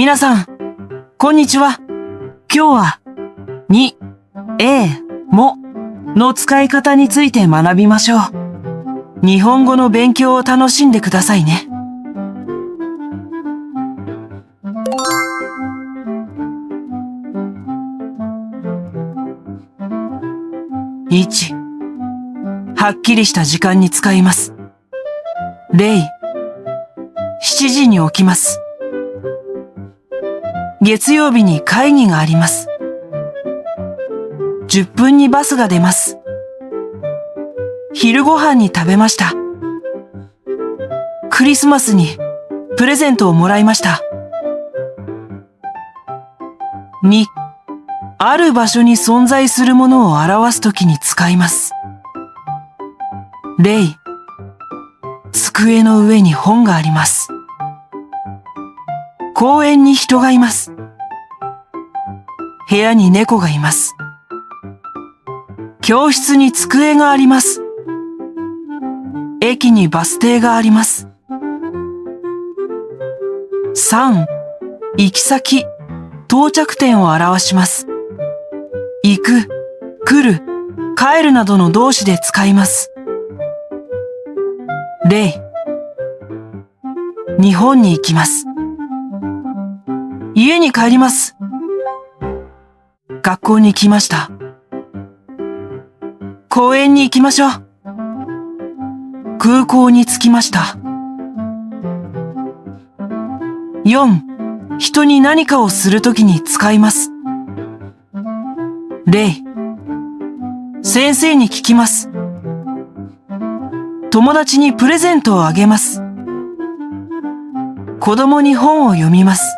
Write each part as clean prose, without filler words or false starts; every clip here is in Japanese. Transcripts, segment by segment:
皆さん、こんにちは。今日は、に、もの使い方について学びましょう。日本語の勉強を楽しんでくださいね。1、はっきりした時間に使います。0、7時に起きます。月曜日に会議があります。10分にバスが出ます。昼ご飯に食べました。クリスマスにプレゼントをもらいました。2、ある場所に存在するものを表すときに使います。例、机の上に本があります。公園に人がいます。部屋に猫がいます。教室に机があります。駅にバス停があります。3、行き先、到着点を表します。行く、来る、帰るなどの動詞で使います。例、日本に行きます。家に帰ります。学校に来ました。公園に行きましょう。空港に着きました。4、人に何かをするときに使います。例、先生に聞きます。友達にプレゼントをあげます。子供に本を読みます。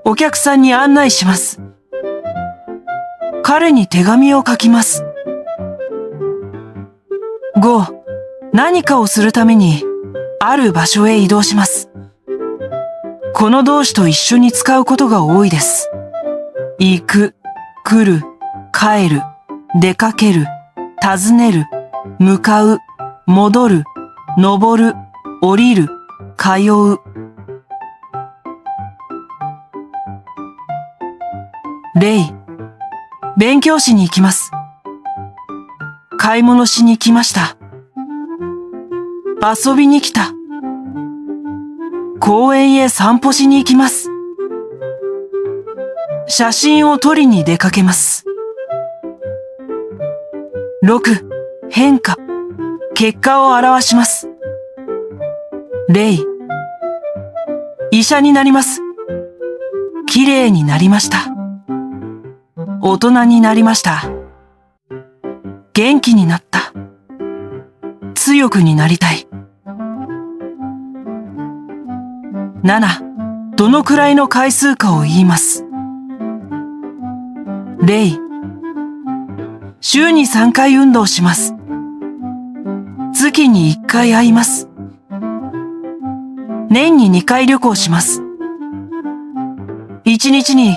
お客さんに案内します。彼に手紙を書きます。5、何かをするために、ある場所へ移動します。この動詞と一緒に使うことが多いです。行く、来る、帰る、出かける、訪ねる、向かう、戻る、登る、降りる、通う。例、勉強しに行きます。買い物しに来ました。遊びに来た。公園へ散歩しに行きます。写真を撮りに出かけます。6、変化、結果を表します。例、医者になります。綺麗になりました。大人になりました。元気になった。強くになりたい。7、どのくらいの回数かを言います。例、週に3回運動します。月に1回会います。年に2回旅行します。1日に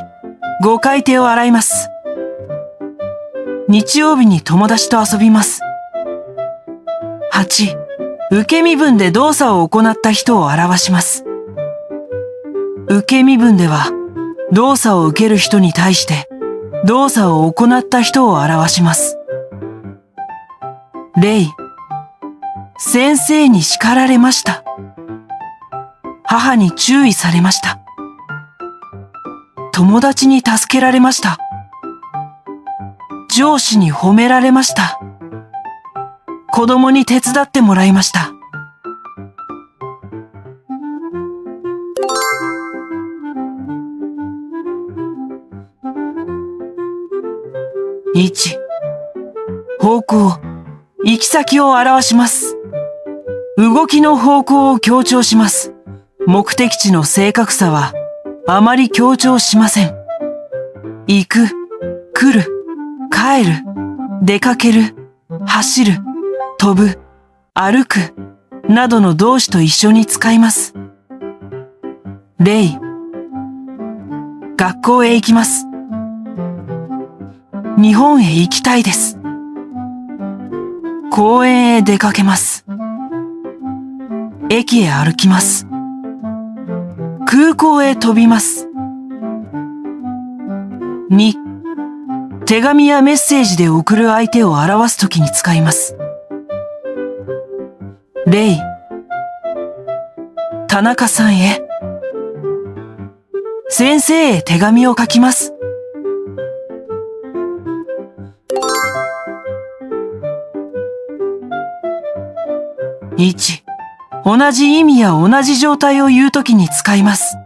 5回手を洗います。日曜日に友達と遊びます。8、受け身分で動作を行った人を表します。受け身分では、動作を受ける人に対して、動作を行った人を表します。例、先生に叱られました。母に注意されました。友達に助けられました。上司に褒められました。子供に手伝ってもらいました。1、方向、行き先を表します。動きの方向を強調します。目的地の正確さはあまり強調しません。行く、来る、帰る、出かける、走る、飛ぶ、歩く、などの動詞と一緒に使います。例、学校へ行きます。日本へ行きたいです。公園へ出かけます。駅へ歩きます。空港へ飛びます。2、手紙やメッセージで送る相手を表すときに使います。例、田中さんへ。先生へ手紙を書きます。1、同じ意味や同じ状態を言うときに使います。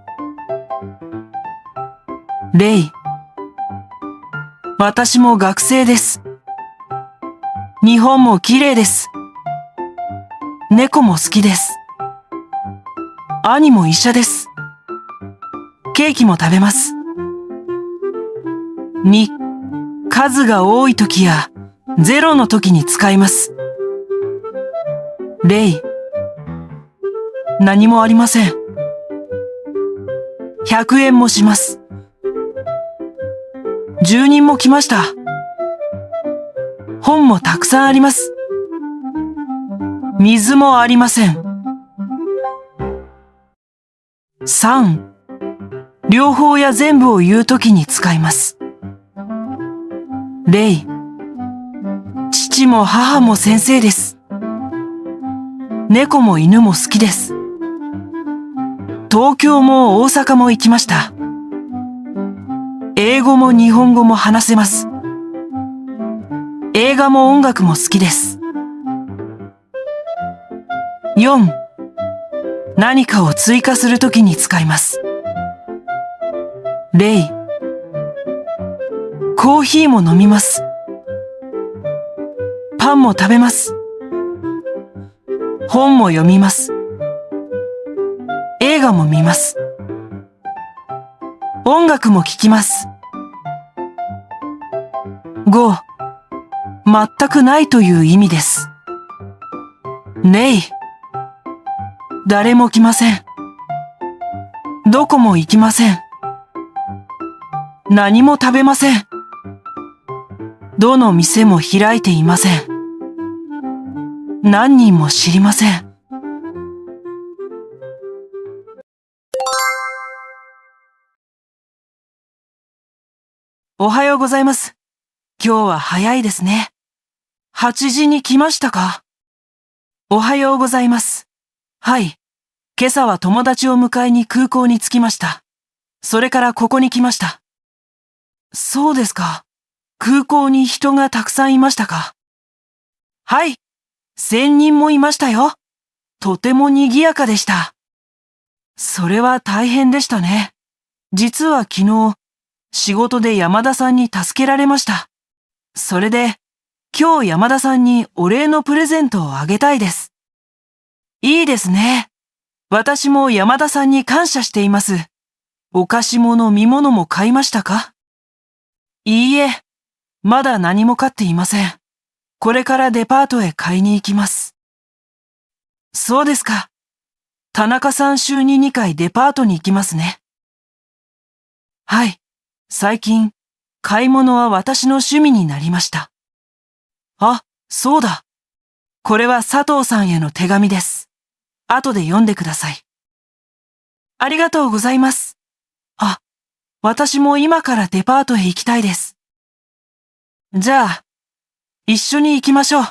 例、私も学生です。日本も綺麗です。猫も好きです。兄も医者です。ケーキも食べます。2、数が多いときやゼロのときに使います。例、何もありません。100円もします。10人も来ました。本もたくさんあります。水もありません。3、両方や全部を言うときに使います。例、父も母も先生です。猫も犬も好きです。東京も大阪も行きました。英語も日本語も話せます。映画も音楽も好きです。4、何かを追加するときに使います。例、コーヒーも飲みます。パンも食べます。本も読みます。映画も見ます。音楽も聴きます。5、全くないという意味です。ねい。誰も来ません。どこも行きません。何も食べません。どの店も開いていません。何人も知りません。おはようございます。今日は早いですね。8時に来ましたか？おはようございます。はい。今朝は友達を迎えに空港に着きました。それからここに来ました。そうですか。空港に人がたくさんいましたか？はい。1000人もいましたよ。とても賑やかでした。それは大変でしたね。実は昨日、仕事で山田さんに助けられました。それで、今日山田さんにお礼のプレゼントをあげたいです。いいですね。私も山田さんに感謝しています。お菓子も飲み物も買いましたか？いいえ、まだ何も買っていません。これからデパートへ買いに行きます。そうですか。田中さん週に2回デパートに行きますね。はい。最近、買い物は私の趣味になりました。あ、そうだ。これは佐藤さんへの手紙です。後で読んでください。ありがとうございます。あ、私も今からデパートへ行きたいです。じゃあ、一緒に行きましょう。